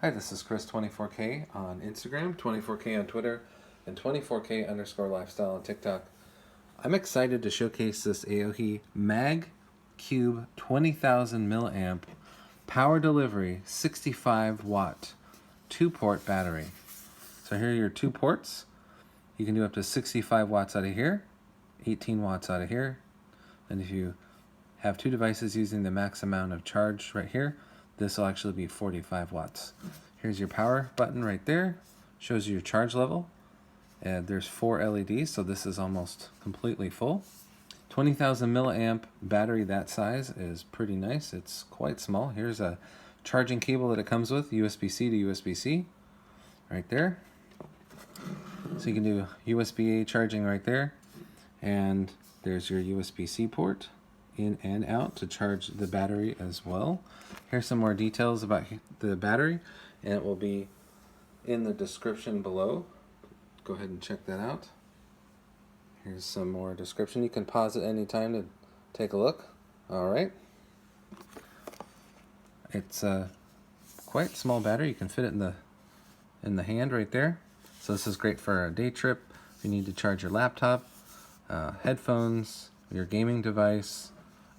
Hi, this is Chris 24K on Instagram, 24K on Twitter, and 24K_lifestyle on TikTok. I'm excited to showcase this Aohi MagCube 20,000 milliamp power delivery 65 watt 2-port battery. So here are your 2 ports. You can do up to 65 watts out of here, 18 watts out of here, and if you have 2 devices using the max amount of charge right here, this will actually be 45 watts. Here's your power button right there. Shows you your charge level. And there's 4 LEDs, so this is almost completely full. 20,000 milliamp battery that size is pretty nice. It's quite small. Here's a charging cable that it comes with, USB-C to USB-C, right there. So you can do USB-A charging right there. And there's your USB-C port in and out to charge the battery as well. Here's some more details about the battery, and it will be in the description below. Go ahead and check that out. Here's some more description. You can pause at any time to take a look. Alright. It's a quite small battery. You can fit it in the hand right there. So this is great for a day trip. If you need to charge your laptop, headphones, your gaming device,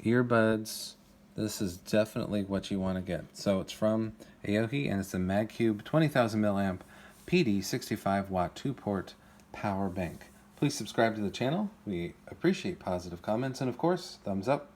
earbuds. This is definitely what you want to get. So it's from Aohi, and it's a MagCube 20,000 milliamp PD 65 watt 2-port power bank. Please subscribe to the channel. We appreciate positive comments, and of course, thumbs up.